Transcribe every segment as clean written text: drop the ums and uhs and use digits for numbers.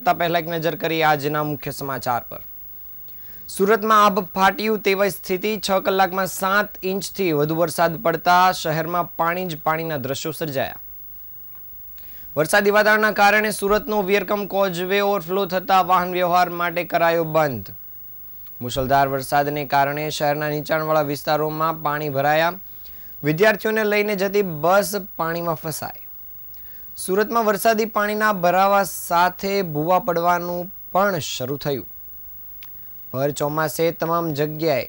કરતા પહેલા એક નજર કરી આજના મુખ્ય સમાચાર પર। સુરતમાં આભ ફાટ્યું તેવી સ્થિતિ, 6 કલાકમાં 7 ઇંચથી વધુ વરસાદ પડતા શહેરમાં પાણી જ પાણીના દ્રશ્યો સર્જાયા। વરસાદી વાદળના કારણે સુરતનો વિયરકમ કોઝવે ઓવરફ્લો થતા વાહન વ્યવહાર માટે કરાયો બંધ। મુશળધાર વરસાદને કારણે શહેરના નીચાણવાળા વિસ્તારોમાં પાણી ભરાયા। વિદ્યાર્થીઓને લઈને જતી બસ પાણીમાં ફસાઈ। સુરતમાં વરસાદી પાણીના ભરાવા સાથે ભૂવા પડવાનું પણ શરૂ થયું। ભર ચોમાસે તમામ જગ્યાએ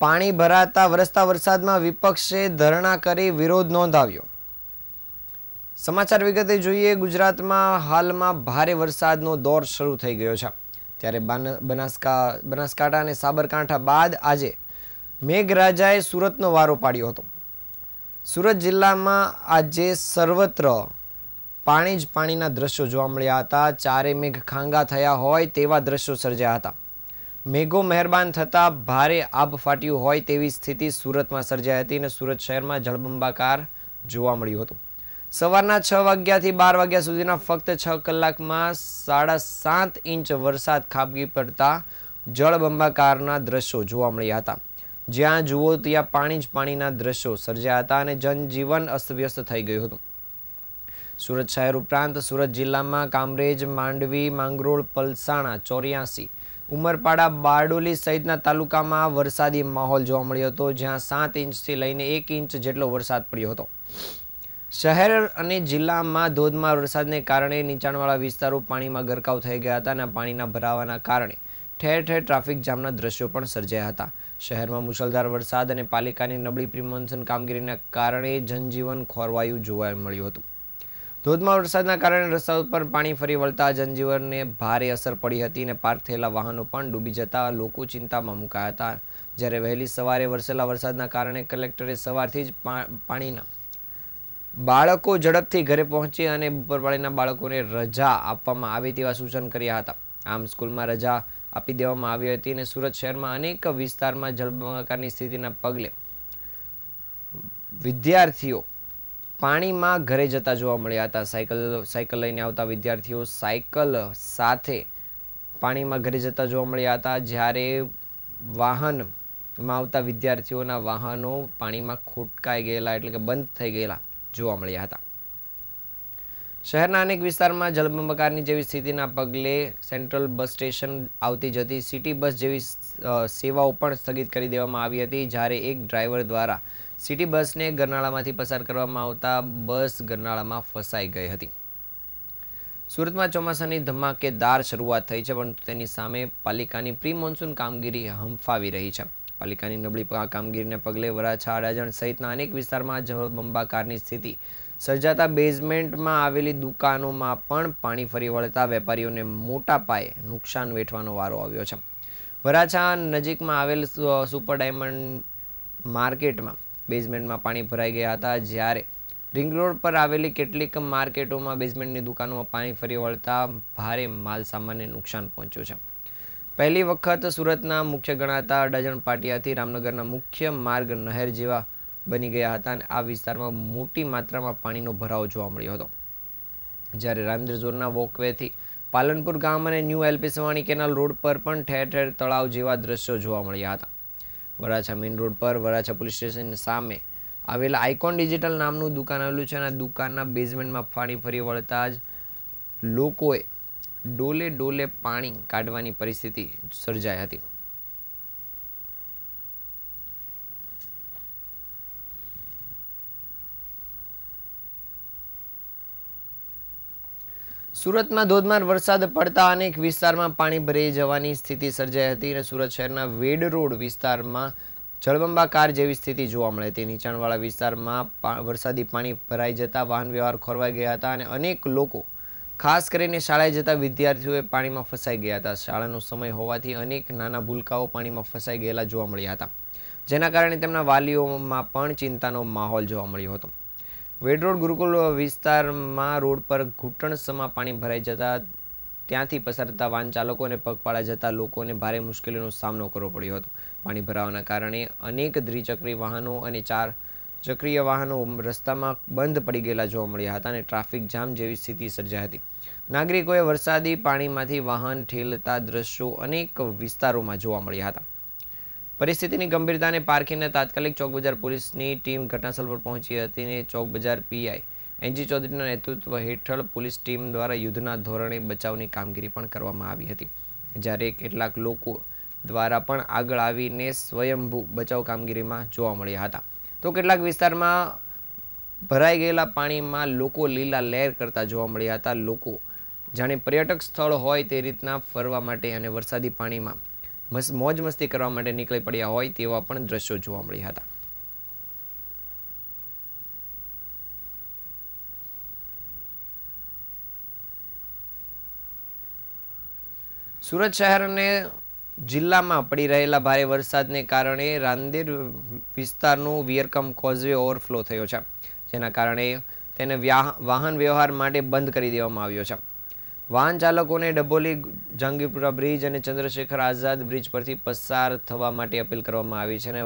પાણી ભરાતા વરસતા વરસાદમાં વિપક્ષે ધરણા કરી વિરોધ નોંધાવ્યો। સમાચાર વિગતે જોઈએ। ગુજરાતમાં હાલમાં ભારે વરસાદનો દોર શરૂ થઈ ગયો છે, ત્યારે બનાસકાંઠા અને સાબરકાંઠા બાદ આજે મેઘરાજાએ સુરતનો વારો પાડ્યો હતો। સુરત જિલ્લામાં આજે સર્વત્ર પાણી જ પાણીના દ્રશ્યો જોવા મળ્યા હતા। ચારે મેઘ ખાંગા થયા હોય તેવા દ્રશ્યો સર્જ્યા હતા। મેઘો મહેરબાન થતાં ભારે આભ ફાટ્યું હોય તેવી સ્થિતિ સુરતમાં સર્જાઈ હતી અને સુરત શહેરમાં જળબંબાકાર જોવા મળ્યું હતું। સવારના 6 વાગ્યાથી 12 વાગ્યા સુધીના ફક્ત 6 કલાકમાં 7.5 ઇંચ વરસાદ ખાબકી પડતા જળબંબાકારના દ્રશ્યો જોવા મળ્યા હતા। જ્યાં જુઓ ત્યાં પાણી જ પાણીના દ્રશ્યો સર્જાયા હતા અને જનજીવન અસ્તવ્યસ્ત થઈ ગયું હતું। સુરત શહેર ઉપરાંત સુરત જિલ્લામાં કામરેજ, માંડવી, માંગરોળ, પલસાણા, 84, ઉમરપાડા, બારડોલી સહિતના તાલુકામાં વરસાદી માહોલ જોવા મળ્યો હતો, જ્યાં 7 ઇંચથી લઈને 1 ઇંચ જેટલો વરસાદ પડ્યો હતો। શહેર અને જિલ્લામાં ધોધમાર વરસાદને કારણે નીચાણવાળા વિસ્તારો પાણીમાં ગરકાવ થઈ ગયા હતા અને પાણીના ભરાવાના કારણે ઠેર ઠેર ટ્રાફિક જામના દ્રશ્યો પણ સર્જાયા હતા। શહેરમાં મુશળધાર વરસાદ અને પાલિકાની નબળી પ્રી મોન્સૂન કામગીરીના કારણે જનજીવન ખોરવાયું જોવા મળ્યું હતું। ધોધમાર વરસાદના કારણે રસ્તા ઉપર પાણી ફરી વળતા જનજીવનને ભારે અસર પડી હતી અને પાર્ક થયેલા વાહનો પણ ડૂબી જતા લોકો ચિંતામાં મુકાયા હતા। જ્યારે વહેલી સવારે વરસેલા વરસાદના કારણે કલેક્ટરે સવારથી જ પાણીના બાળકો ઝડપથી ઘરે પહોંચી અને બપોરવાળીના બાળકોને રજા આપવામાં આવે તેવા સૂચન કર્યા હતા। આમ સ્કૂલમાં રજા આપી દેવામાં આવી હતી અને સુરત શહેરમાં અનેક વિસ્તારમાં જળબંબાકારની સ્થિતિના પગલે વિદ્યાર્થીઓ પાણીમાં ઘરે જતા જોવા મળ્યા હતા। સાયકલ લઈને આવતા વિદ્યાર્થીઓ સાયકલ સાથે પાણીમાં ઘરે જતા જોવા મળ્યા હતા, જ્યારે વાહનમાં આવતા વિદ્યાર્થીઓના વાહનો પાણીમાં ખોટકાઈ ગયેલા એટલે કે બંધ થઈ ગયેલા જોવા મળ્યા હતા। શહેરના અનેક વિસ્તારમાં જળબંબાકારની જેવી સ્થિતિના પગલે સેન્ટ્રલ બસ સ્ટેશન આવતી જતી સિટી બસ જેવી સેવાઓ પણ સ્થગિત કરી દેવામાં આવી હતી, જ્યારે એક ડ્રાઈવર દ્વારા સિટી બસને ગરનાળામાંથી પસાર કરવામાં આવતા બસ ગરનાળામાં ફસાઈ ગઈ હતી। સુરતમાં ચોમાસાની ધમાકેદાર શરૂઆત થઈ છે, પરંતુ તેની સામે પાલિકાની પ્રી મોન્સૂન કામગીરી હંફાવી રહી છે। પાલિકાની નબળી કામગીરીને પગલે વરાછા, અડાજણ સહિતના અનેક વિસ્તારમાં જળબંબાકારની સ્થિતિ સર્જાતા બેઝમેન્ટમાં આવેલી દુકાનોમાં પણ પાણી ફરી વળતા વેપારીઓને મોટા પાયે નુકસાન વેઠવાનો વારો આવ્યો છે। વરાછા નજીકમાં આવેલ સુપર ડાયમંડ માર્કેટમાં બેઝમેન્ટમાં પાણી ભરાઈ ગયા હતા, જ્યારે રિંગ રોડ પર આવેલી કેટલીક માર્કેટોમાં બેઝમેન્ટની દુકાનોમાં પાણી ફરી વળતા ભારે માલ સામાનને નુકસાન પહોંચ્યું છે। પહેલી વખત સુરતના મુખ્ય ગણાતા અડાજણ પાટિયાથી રામનગરના મુખ્ય માર્ગ નહેર જેવા બની ગયા હતા અને આ વિસ્તારમાં મોટી માત્રામાં પાણીનો ભરાવો જોવા મળ્યો હતો, જ્યારે રાંદેર ઝોનના વોકવેથી પાલનપુર ગામ અને new LP Savani canal road પર પણ ઠેર ઠેર તળાવ જેવા દ્રશ્યો જોવા મળ્યા હતા। વરાછા મેઇન રોડ પર વરાછા પોલીસ સ્ટેશન સામે આવેલા આઇકોન ડિજિટલ નામનું દુકાન આવેલું છે અને દુકાનના બેઝમેન્ટમાં પાણી ફરી વળતા જ લોકોએ ડોલે ડોલે પાણી કાઢવાની પરિસ્થિતિ સર્જાઈ હતી। સુરતમાં ધોધમાર વરસાદ પડતા અનેક વિસ્તારમાં પાણી ભરાઈ જવાની સ્થિતિ સર્જાઈ હતી અને સુરત શહેરના વેડ રોડ વિસ્તારમાં જળબંબાકાર જેવી સ્થિતિ જોવા મળી હતી। નીચાણવાળા વિસ્તારમાં વરસાદી પાણી ભરાઈ જતા વાહન વ્યવહાર ખોરવાઈ ગયા હતા અને અનેક લોકો, ખાસ કરીને શાળાએ જતા વિદ્યાર્થીઓએ પાણીમાં ફસાઈ ગયા હતા। શાળાનો સમય હોવાથી અનેક નાના ભૂલકાઓ પાણીમાં ફસાઈ ગયેલા જોવા મળ્યા હતા, જેના કારણે તેમના વાલીઓમાં પણ ચિંતાનો માહોલ જોવા મળ્યો હતો। વેડ રોડ ગુરુકુલ વિસ્તારમાં રોડ પર ઘૂંટણસમાં પાણી ભરાઈ જતા ત્યાંથી પસાર થતા વાહન ચાલકો અને પગપાળા જતા લોકોને ભારે મુશ્કેલીનો સામનો કરવો પડ્યો હતો। પાણી ભરાવાના કારણે અનેક દ્વિચક્રી વાહનો અને 4 ચક્રીય વાહનો રસ્તામાં બંધ પડી ગયેલા જોવા મળ્યા હતા અને ટ્રાફિક જામ જેવી સ્થિતિ સર્જાઈ હતી. નાગરિકોએ વરસાદી પાણીમાંથી વાહન ઠેલતા દ્રશ્યો અનેક વિસ્તારોમાં જોવા મળ્યા હતા. પરિસ્થિતિની ગંભીરતાને પારખીને તાત્કાલિક ચોક બજાર પોલીસની ટીમ ઘટનાસ્થળ પર પહોંચી હતી અને ચોક બજાર પીઆઈ એનજી ચૌધરીના નેતૃત્વ હેઠળ પોલીસ ટીમ દ્વારા યુદ્ધના ધોરણે બચાવની કામગીરી પણ કરવામાં આવી હતી. જ્યારે કેટલાક લોકો દ્વારા પણ આગળ આવીને સ્વયંભૂ બચાવ કામગીરીમાં જોવા મળ્યા હતા. તો કેટલાક વિસ્તારમાં ભરાઈ ગયેલા પાણીમાં લોકો લીલા લહેર કરતા જોવા મળ્યા હતા. લોકો જાણે પર્યટક સ્થળ હોય તે રીતના ફરવા માટે અને વરસાદી પાણીમાં મોજ મસ્તી કરવા માટે નીકળી પડ્યા હોય તેવા પણ દ્રશ્યો જોવા મળ્યા હતા. સુરત શહેર અને જિલ્લામાં પડી રહેલા ભારે વરસાદને કારણે રાંદેર વિસ્તારનો વિયરકમ કોઝવે ઓવરફ્લો થયો છે, જેના કારણે તેને વાહન વ્યવહાર માટે બંધ કરી દેવામાં આવ્યો છે. વાહન ચાલકોને ડભોલી જહાંગીરપુરા બ્રિજ અને ચંદ્રશેખર આઝાદ બ્રિજ પરથી પસાર થવા માટે અપીલ કરવામાં આવી છે અને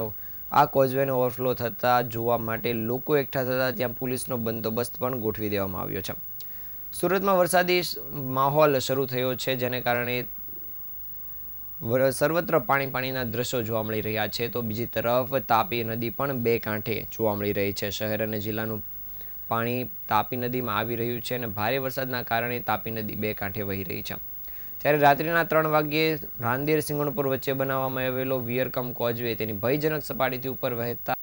આ કોઝવેનો ઓવરફ્લો થતા જોવા માટે લોકો એકઠા થતા ત્યાં પોલીસનો બંદોબસ્ત પણ ગોઠવી દેવામાં આવ્યો છે. સુરતમાં વરસાદી માહોલ શરૂ થયો છે, જેને કારણે સર્વત્ર પાણીના દ્રશ્યો જોવા મળી રહ્યા છે. તો બીજી તરફ તાપી નદી પણ બે કાંઠે જોવા મળી રહી છે. શહેર અને જિલ્લાનું પાણી તાપી નદીમાં આવી રહ્યું છે અને ભારે વરસાદના કારણે તાપી નદી બે કાંઠે વહી રહી છે. ત્યારે રાત્રિના 3 વાગ્યે રાંદેર સિંગણપુર વચ્ચે બનાવવામાં આવેલો વિયરકમ કોઝવે તેની ભયજનક સપાટીથી ઉપર વહેતા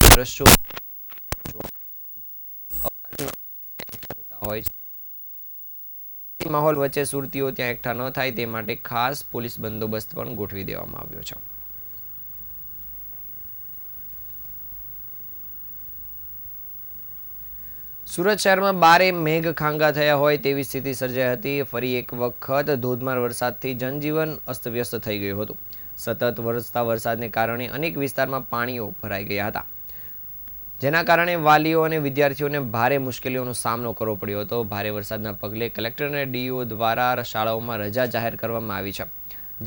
દ્રશ્યો હોય છે. માહોલ વચ્ચે સુરતીઓ ત્યાં એકઠા ન થાય તે માટે ખાસ પોલીસ બંદોબસ્ત પણ ગોઠવી દેવામાં આવ્યો છે. સુરત શહેરમાં બારે મેઘ ખાંગા થયા હોય તેવી સ્થિતિ સર્જાઈ હતી. ફરી એક વખત ધોધમાર વરસાદથી જનજીવન અસ્તવ્યસ્ત થઈ ગયું હતું. સતત વરસતા વરસાદને કારણે અનેક વિસ્તારમાં પાણીઓ ભરાઈ ગયા હતા, જેના કારણે વાલીઓ અને વિદ્યાર્થીઓને ભારે મુશ્કેલીઓનો સામનો કરવો પડ્યો હતો. ભારે વરસાદના પગલે કલેક્ટર અને ડીઓ દ્વારા શાળાઓમાં રજા જાહેર કરવામાં આવી છે.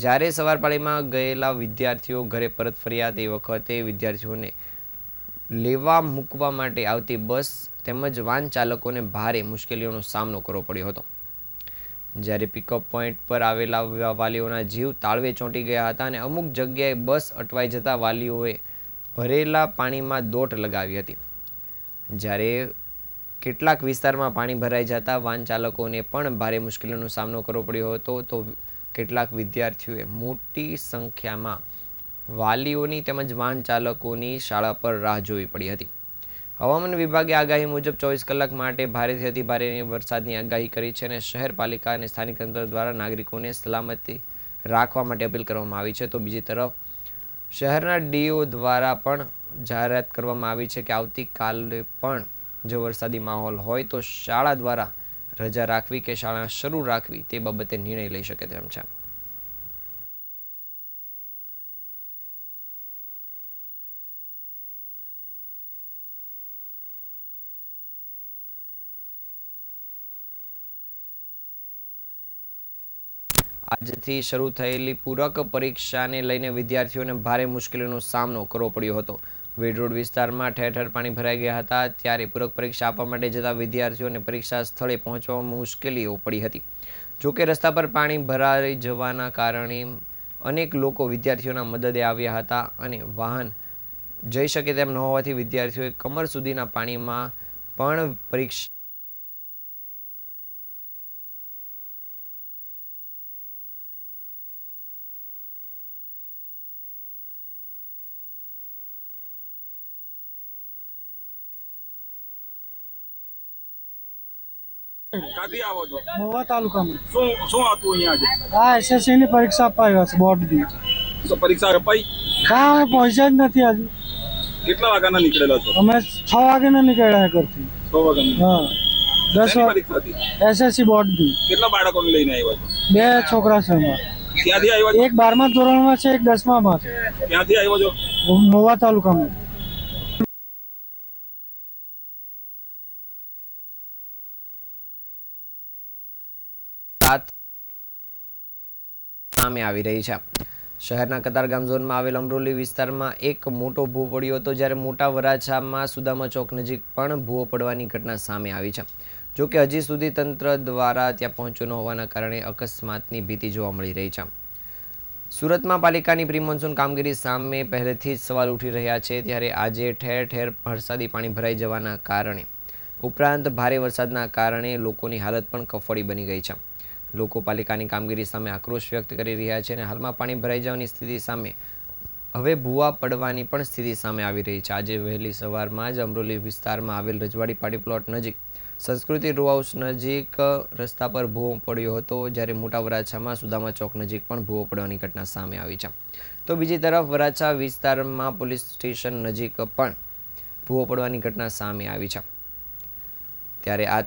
જ્યારે સવારપાળીમાં ગયેલા વિદ્યાર્થીઓ ઘરે પરત ફર્યા તે વખતે વિદ્યાર્થીઓને લેવા મૂકવા માટે આવતી બસ તેમજ વાહન ચાલકોને ભારે મુશ્કેલીઓનો સામનો કરવો પડ્યો હતો. જ્યારે પિકઅપ પોઈન્ટ પર આવેલા વાલીઓના જીવ તાળવે ચોંટી ગયા હતા અને અમુક જગ્યાએ બસ અટવાઈ જતા વાલીઓએ ભરેલા પાણીમાં દોટ લગાવી હતી. જ્યારે કેટલાક વિસ્તારમાં પાણી ભરાઈ જતા વાહન ચાલકોને પણ ભારે મુશ્કેલીઓનો સામનો કરવો પડ્યો હતો. તો કેટલાક વિદ્યાર્થીઓએ મોટી સંખ્યામાં વાલીઓની તેમજ વાહન ચાલકોની શાળા પર રાહ જોવી પડી હતી. હવામાન વિભાગે આગાહી મુજબ 24 કલાક માટે ભારેથી અતિ ભારે વરસાદની આગાહી કરી છે અને શહેર પાલિકા અને સ્થાનિક તંત્ર દ્વારા નાગરિકોને સલામતી રાખવા માટે અપીલ કરવામાં આવી છે. તો બીજી તરફ શહેરના ડીઓ દ્વારા પણ જાહેરાત કરવામાં આવી છે કે આવતીકાલે પણ જો વરસાદી માહોલ હોય તો શાળા દ્વારા રજા રાખવી કે શાળા શરૂ રાખવી તે બાબતે નિર્ણય લઈ શકે તેમ છે. આજથી શરૂ થયેલી પૂરક પરીક્ષાને લઈને વિદ્યાર્થીઓને ભારે મુશ્કેલીનો સામનો કરવો પડ્યો હતો. વેડ રોડ વિસ્તારમાં ઠેર ઠેર પાણી ભરાઈ ગયા હતા. ત્યારે પૂરક પરીક્ષા આપવા માટે જતા વિદ્યાર્થીઓને પરીક્ષા સ્થળે પહોંચવામાં મુશ્કેલીઓ પડી હતી. જોકે રસ્તા પર પાણી ભરાઈ જવાના કારણે અનેક લોકો વિદ્યાર્થીઓના મદદે આવ્યા હતા અને વાહન જઈ શકે તેમ ન હોવાથી વિદ્યાર્થીઓએ કમર સુધીના પાણીમાં પણ પરીક્ષા ક્યાંથી આવો છો? મહુવા તાલુકામાં. શું હતું અહીંયા આજે? હા, એસએસસી ની પરીક્ષા આપવા આવ્યા છે બોર્ડની. તો પરીક્ષા અપાઈ? હા, અમે પહોંચ્યા જ નથી હજુ. કેટલા વાગ્યાના નીકળેલા છો? અમે 6 વાગ્યાના નીકળ્યા ઘરથી. 6 વાગ્યાના? હા, 10 પરીક્ષા હતી? એસએસસી બોર્ડની. કેટલા બાળકોને લઈને આવ્યા છો? 2 છોકરા છે અમારા. ક્યાંથી આવ્યા છો? એક 12મા ધોરણમાં છે, એક 10મામાં છે. ક્યાંથી આવ્યો છો? મહુવા તાલુકામાં. સામે આવી રહી છે. શહેરના કતારગામ ઝોનમાં આવેલ અમરોલી વિસ્તારમાં એક મોટો ભૂવો પડ્યો હતો, જ્યારે મોટા વરાછામાં સુદામા ચોક નજીક પણ ભૂવો પડવાની ઘટના સામે આવી છે. જોકે હજી સુધી તંત્ર દ્વારા ત્યાં પહોંચ્યું ન હોવાના કારણે અકસ્માતની ભીતિ જોવા મળી રહી છે. સુરતમાં પાલિકાની પ્રી મોન્સૂન કામગીરી સામે પહેલેથી જ સવાલ ઉઠી રહ્યા છે, ત્યારે આજે ઠેર ઠેર વરસાદી પાણી ભરાઈ જવાના કારણે ઉપરાંત ભારે વરસાદના કારણે લોકોની હાલત પણ કફોડી બની ગઈ છે. લોકો પાલિકાની કામગીરી સામે આક્રોશ વ્યક્ત કરી રહ્યા છે અને હાલમાં પાણી ભરાઈ જવાની સ્થિતિ સામે હવે ભૂવા પડવાની પણ સ્થિતિ સામે આવી રહી છે. આજે વહેલી સવારમાં જ અમરોલી વિસ્તારમાં આવેલ રજવાડી પાર્ટી પ્લોટ નજીક સંસ્કૃતિ રો હાઉસ નજીક રસ્તા પર ભૂવો પડ્યો હતો, જ્યારે મોટા વરાછામાં સુદામા ચોક નજીક પણ ભૂવો પડવાની ઘટના સામે આવી છે. તો બીજી તરફ વરાછા વિસ્તારમાં પોલીસ સ્ટેશન નજીક પણ ભૂવો પડવાની ઘટના સામે આવી છે. ત્યારે આ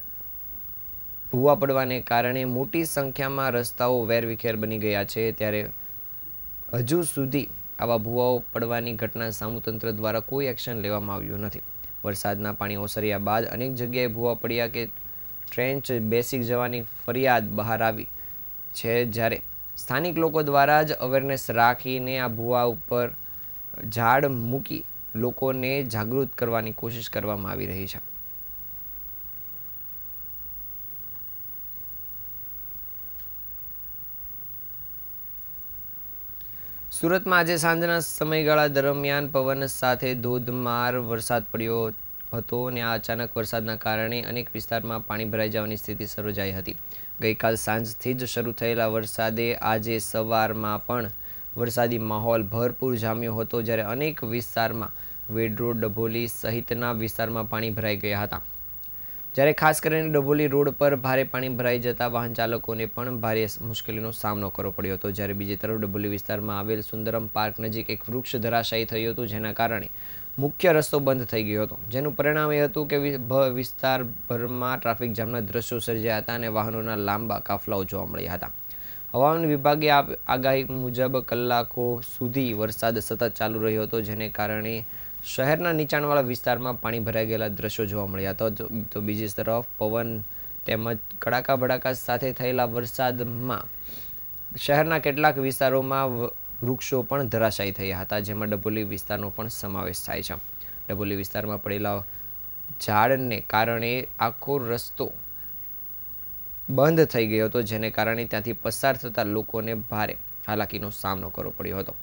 ભૂવા પડવાને કારણે મોટી સંખ્યામાં રસ્તાઓ વેરવિખેર બની ગયા છે. ત્યારે હજુ સુધી આવા ભૂવાઓ પડવાની ઘટના સામે તંત્ર દ્વારા કોઈ એક્શન લેવામાં આવ્યું નથી. વરસાદના પાણી ઓસર્યા બાદ અનેક જગ્યાએ ભૂવા પડ્યા કે ટ્રેન્ચ બેસી જવાની ફરિયાદ બહાર આવી છે, જ્યારે સ્થાનિક લોકો દ્વારા જ અવેરનેસ રાખીને આ ભૂવા ઉપર ઝાડ મૂકી લોકોને જાગૃત કરવાની કોશિશ કરવામાં આવી રહી છે. સુરતમાં આજે સાંજના સમયગાળા દરમિયાન પવન સાથે ધોધમાર વરસાદ પડ્યો હતો અને આ અચાનક વરસાદના કારણે અનેક વિસ્તારમાં પાણી ભરાઈ જવાની સ્થિતિ સર્જાઈ હતી. ગઈકાલ સાંજથી જ શરૂ થયેલા વરસાદે આજે સવારમાં પણ વરસાદી માહોલ ભરપૂર જામ્યો હતો, જ્યારે અનેક વિસ્તારમાં વેડ રોડ, ડભોલી સહિતના વિસ્તારમાં પાણી ભરાઈ ગયા હતા. જ્યારે ખાસ કરીને ડભોલી રોડ પર ભારે પાણી ભરાઈ જતા વાહન ચાલકોને પણ ભારે મુશ્કેલીનો સામનો કરવો પડ્યો હતો. જ્યારે બીજી તરફ ડભોલી વિસ્તારમાં આવેલ સુંદરમ પાર્ક નજીક એક વૃક્ષ ધરાશાયી થયું હતું, જેના કારણે મુખ્ય રસ્તો બંધ થઈ ગયો હતો, જેનું પરિણામ એ હતું કે વિસ્તારભરમાં ટ્રાફિક જામના દ્રશ્યો સર્જાયા હતા અને વાહનોના લાંબા કાફલાઓ જોવા મળ્યા હતા. હવામાન વિભાગે આગાહી મુજબ કલાકો સુધી વરસાદ સતત ચાલુ રહ્યો હતો, જેને કારણે શહેરના નીચાણવાળા વિસ્તારમાં પાણી ભરાઈ ગયેલા દ્રશ્યો જોવા મળ્યા હતા. તો બીજી તરફ પવન તેમજ કડાકા ભડાકા સાથે થયેલા વરસાદમાં શહેરના કેટલાક વિસ્તારોમાં વૃક્ષો પણ ધરાશાયી થયા હતા, જેમાં ડભોલી વિસ્તારનો પણ સમાવેશ થાય છે. ડભોલી વિસ્તારમાં પડેલા ઝાડને કારણે આખો રસ્તો બંધ થઈ ગયો હતો, જેને કારણે ત્યાંથી પસાર થતા લોકોને ભારે હાલાકીનો સામનો કરવો પડ્યો હતો.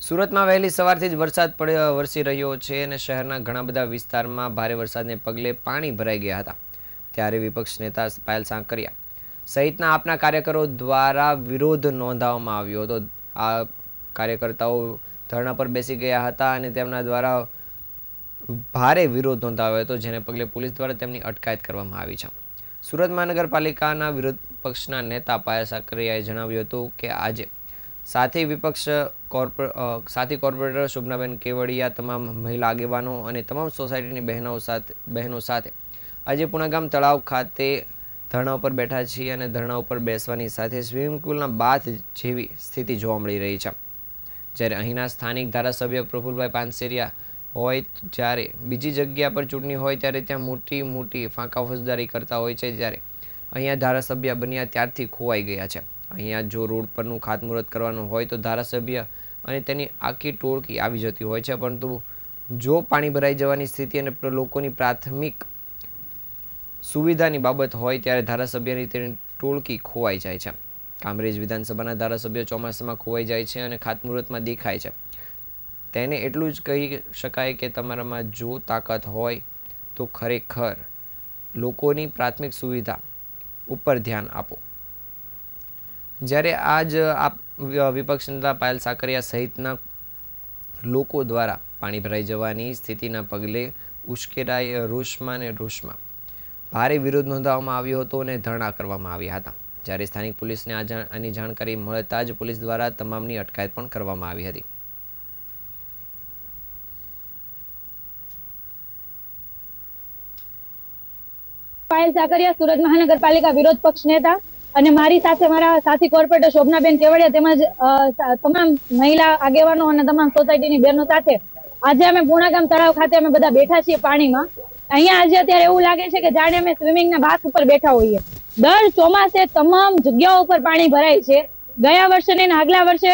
સુરતમાં વહેલી સવારથી જ વરસાદ વરસી રહ્યો છે અને શહેરના ઘણા બધા વિસ્તારમાં ભારે વરસાદને પગલે પાણી ભરાઈ ગયા હતા. ત્યારે વિપક્ષ નેતા પાયલ સાંકરિયા સહિતના આપના કાર્યકરો દ્વારા વિરોધ નોંધાવવામાં આવ્યો હતો. આ કાર્યકર્તાઓ ધરણા પર બેસી ગયા હતા અને તેમના દ્વારા ભારે વિરોધ નોંધાવ્યો હતો, જેને પગલે પોલીસ દ્વારા તેમની અટકાયત કરવામાં આવી છે. સુરત મહાનગરપાલિકાના વિરોધ પક્ષના નેતા પાયલ સાંકરિયાએ જણાવ્યું હતું કે આજે સાથી કોર્પોરેટર શોભનાબેન કેવડિયા, તમામ મહિલા આગેવાનો અને તમામ સોસાયટીની બહેનો સાથે આજે પુણાગામ તળાવ ખાતે ધરણા ઉપર બેઠા છીએ અને ધરણા ઉપર બેસવાની સાથે સ્વિમિંગ પુલના બાથ જેવી સ્થિતિ જોવા મળી રહી છે. જ્યારે અહીંના સ્થાનિક ધારાસભ્ય પ્રફુલભાઈ પાનસેરિયા હોય, જ્યારે બીજી જગ્યા પર ચૂંટણી હોય ત્યારે ત્યાં મોટી મોટી ફાંકા ફોજદારી કરતા હોય છે, જ્યારે અહીંયા ધારાસભ્ય બન્યા ત્યારથી ખોવાઈ ગયા છે. અહીંયા જો રોડ પરનું ખાતમુહૂર્ત કરવાનું હોય તો ધારાસભ્ય અને તેની આખી ટોળકી આવી જતી હોય છે, પરંતુ જો પાણી ભરાઈ જવાની સ્થિતિ અને લોકોની પ્રાથમિક સુવિધાની બાબત હોય ત્યારે ધારાસભ્યની તેની ટોળકી ખોવાઈ જાય છે. કામરેજ વિધાનસભાના ધારાસભ્ય ચોમાસામાં ખોવાઈ જાય છે અને ખાતમુહૂર્તમાં દેખાય છે. તેને એટલું જ કહી શકાય કે તમારામાં જો તાકાત હોય તો ખરેખર લોકોની પ્રાથમિક સુવિધા ઉપર ધ્યાન આપો. જ્યારે આજ વિપક્ષ નેતા પાયલ સાંકરિયા સહિતના લોકો દ્વારા પાણી ભરાઈ જવાની સ્થિતિના પગલે ઉશ્કેરાય રોષમાં ભારે વિરોધ નોંધાવવામાં આવ્યો હતો અને ધરણા કરવામાં આવ્યા હતા. જ્યારે સ્થાનિક પોલીસને આની જાણકારી મળતા જ પોલીસ દ્વારા તમામની અટકાયત પણ કરવામાં આવી હતી. પાયલ સાંકરિયા, સુરત મહાનગરપાલિકા વિરોધ પક્ષ નેતા, અને મારી સાથે મારા સાથી કોર્પોરેટર શોભનાબેન કેવડિયા તેમજ તમામ મહિલા આગેવાનો અને તમામ સોસાયટીની બહેનો સાથે આજે અમે પુણાગામ તળાવ ખાતે અમે બધા બેઠા છીએ પાણીમાં. અહીંયા આજે અત્યારે એવું લાગે છે કે જાણે અમે સ્વિમિંગના બાથ ઉપર બેઠા હોઈએ. દર ચોમાસે તમામ જગ્યાઓ ઉપર પાણી ભરાય છે. ગયા વર્ષે ને આગલા વર્ષે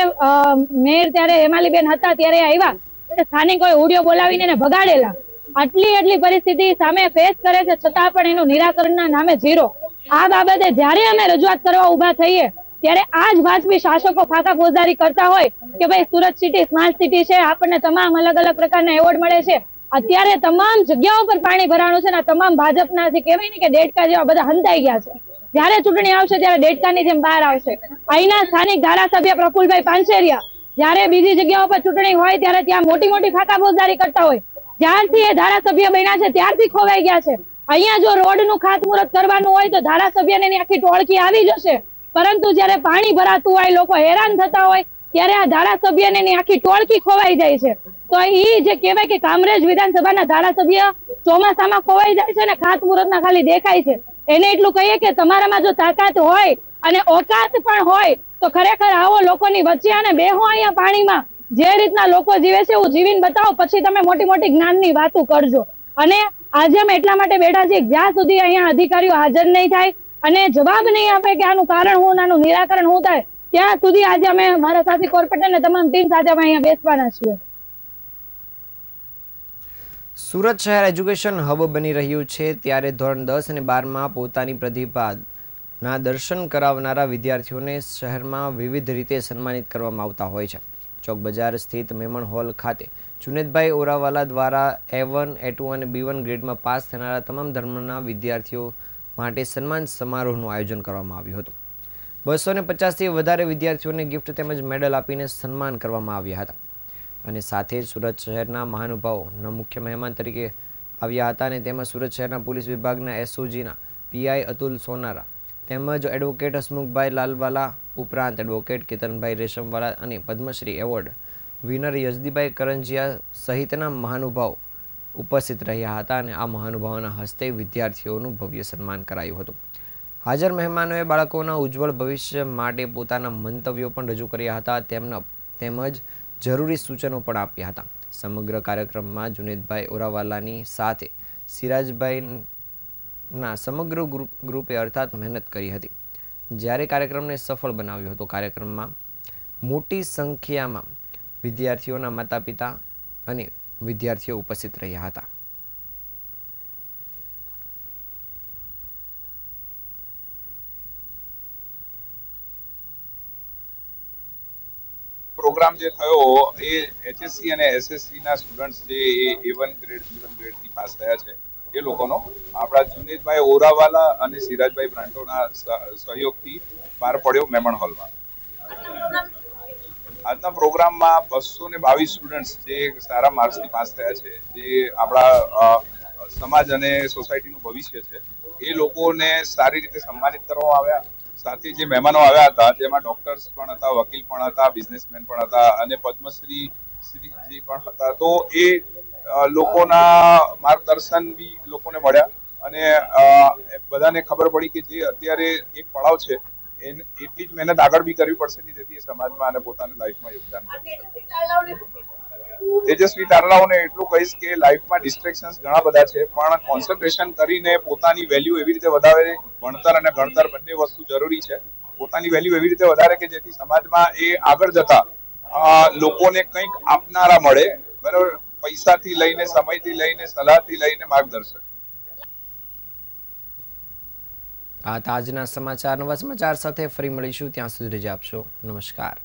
મેયર ત્યારે હેમાલીબેન હતા ત્યારે આવ્યા, સ્થાનિકોએ હુડિયો બોલાવીને એને ભગાડેલા. આટલી પરિસ્થિતિ સામે ફેસ કરે છે છતાં પણ એનું નિરાકરણના નામે ઝીરો. આ બાબતે જ્યારે અમે રજૂઆત કરવા ઉભા થઈએ ત્યારે આ જ ભાજપી શાસકો ફાંકા ફોજદારી કરતા હોય કે ભાઈ સુરત સિટી સ્માર્ટ સિટી છે, આપણને તમામ અલગ અલગ પ્રકારના એવોર્ડ મળે છે. અત્યારે તમામ જગ્યાઓ પર પાણી ભરાણું છે ને તમામ ભાજપના જે કહેવાય ને કે ડેડકા જેવા બધા હંતાઈ ગયા છે. જ્યારે ચૂંટણી આવશે ત્યારે ડેડકાની જેમ બહાર આવશે. અહીંના સ્થાનિક ધારાસભ્ય પ્રફુલભાઈ પાનસેરિયા જ્યારે બીજી જગ્યાઓ પર ચૂંટણી હોય ત્યારે ત્યાં મોટી ફાંકા ફોજદારી કરતા હોય. જ્યારથી એ ધારાસભ્ય બન્યા છે ત્યારથી ખોવાઈ ગયા છે. અહીંયા જો રોડનું ખાતમુહૂર્ત કરવાનું હોય તો ધારાસભ્યને એની આખી ટોળકી આવી જશે, પરંતુ જ્યારે પાણી ભરાતું હોય, લોકો હેરાન થતા હોય ત્યારે આ ધારાસભ્યને એની આખી ટોળકી ખોવાઈ જાય છે. તો એ જે કહેવાય કે કામરેજ વિધાનસભાના ધારાસભ્ય ચોમાસામાં ખોવાઈ જાય છે ને ખાતમુહૂર્તના ખાલી દેખાય છે. એને એટલું કહીએ કે તમારામાં જો તાકાત હોય અને ઓકાત પણ હોય તો ખરેખર આવો લોકોની વચ્ચે અને બેહો અહીંયા પાણીમાં. જે રીતના લોકો જીવે છે એવું જીવીને બતાવો, પછી તમે મોટી જ્ઞાનની વાતો કરજો. અને આજે અમે એટલા માટે બેઠા છીએ જ્યાં સુધી અહીંયા અધિકારીઓ હાજર નહીં થાય અને જવાબ નહીં આપે કે આનું કારણ હું, આનું નિરાકરણ શું થાય, ત્યાં સુધી આજે અમે મારા સાથી કોર્પોરેટર અને તમામ ટીમ સાથે અમે અહીંયા બેસવાના છીએ. સુરત શહેર એજ્યુકેશન હબ બની રહ્યું છે ત્યારે ધોરણ 10 અને 12માં પોતાની પ્રતિભાના દર્શન કરાવનારા વિદ્યાર્થીઓને શહેરમાં વિવિધ રીતે સન્માનિત કરવામાં આવતા હોય છે. ચોક બજાર સ્થિત મેમણ હોલ ખાતે જુનેદભાઈ ઓરાવાલા દ્વારા A1, A2 અને B1 ગ્રેડમાં પાસ થનારા તમામ ધર્મના વિદ્યાર્થીઓ માટે સન્માન સમારોહનું આયોજન કરવામાં આવ્યું હતું. 250થી વધારે વિદ્યાર્થીઓને ગિફ્ટ તેમજ મેડલ આપીને સન્માન કરવામાં આવ્યા હતા અને સાથે જ સુરત શહેરના મહાનુભાવોના મુખ્ય મહેમાન તરીકે આવ્યા હતા અને તેમાં સુરત શહેરના પોલીસ વિભાગના SOGના PI અતુલ સોનારા તેમજ એડવોકેટ હસમુખભાઈ લાલવાલા ઉપરાંત એડવોકેટ કેતનભાઈ રેશમવાલા અને પદ્મશ્રી એવોર્ડ વિનર યજદીભાઈ કરંજિયા સહિતના મહાનુભાવો ઉપસ્થિત રહ્યા હતા અને આ મહાનુભાવોના હસ્તે વિદ્યાર્થીઓનું ભવ્ય સન્માન કરાયું હતું. હાજર મહેમાનોએ બાળકોના ઉજ્જવળ ભવિષ્ય માટે પોતાના મંતવ્યો પણ રજૂ કર્યા હતા તેમજ જરૂરી સૂચનો પણ આપ્યા હતા. સમગ્ર કાર્યક્રમમાં જુનેદભાઈ ઓરાવાલાની સાથે સિરાજભાઈના સમગ્ર ગ્રુપે અર્થાત મહેનત કરી હતી. જ્યારે કાર્યક્રમને સફળ બનાવ્યો હતો, કાર્યક્રમમાં મોટી સંખ્યામાં વિદ્યાર્થીઓના માતા પિતા અને વિદ્યાર્થીઓ ઉપસ્થિત રહ્યા હતા. પ્રોગ્રામ જે થયો એ HSC અને SSC ના સ્ટુડન્ટ્સ જે A1 ગ્રેડ B1 ગ્રેડ થી પાસ થયા છે એ લોકોનો આપણા જુનેદભાઈ ઓરાવાલા અને સિરાજભાઈ બ્રાન્ટોના સહયોગથી બહાર પડ્યો મેમણ હોલમાં. આજના પ્રોગ્રામમાં 222 સ્ટુડન્ટ્સ જે સારા માર્ક્સથી પાસ થયા છે, જે આપણા સમાજ અને સોસાયટીનું ભવિષ્ય છે, એ લોકોને સારી રીતે સન્માનિત કરવામાં આવ્યા. સાથે જે મહેમાનો આવ્યા હતા જેમાં ડોક્ટર્સ પણ હતા, વકીલ પણ હતા, બિઝનેસમેન પણ હતા અને પદ્મશ્રી શ્રીજી પણ હતા. તો એ લોકોના માર્ગદર્શન બી લોકોને મળ્યા અને બધાને ખબર પડી કે જે અત્યારે એક પડાવ છે એટલી જ મહેનત આગળ બી કરવી પડશે કે જેથી સમાજમાં અને પોતાની લાઈફમાં યોગદાન કરે. તેજસ્વી તારલાઓને એટલું કહીશ કે લાઈફમાં ડિસ્ટ્રેક્શન્સ ઘણા બધા છે, પણ કોન્સન્ટ્રેશન કરીને પોતાની વેલ્યુ એવી રીતે વધારે, ભણતર અને ગણતર બંને વસ્તુ જરૂરી છે. પોતાની વેલ્યુ એવી રીતે વધારે કે જેથી સમાજમાં એ આગળ જતા લોકોને કંઈક આપનારા મળે, બરાબર, પૈસાથી લઈને, સમયથી લઈને, સલાહથી લઈને, માર્ગદર્શન. આ તાજના સમાચાર, નવા સમાચાર સાથે ફરી મળીશું. ત્યાં સુધી રજા આપશો. નમસ્કાર.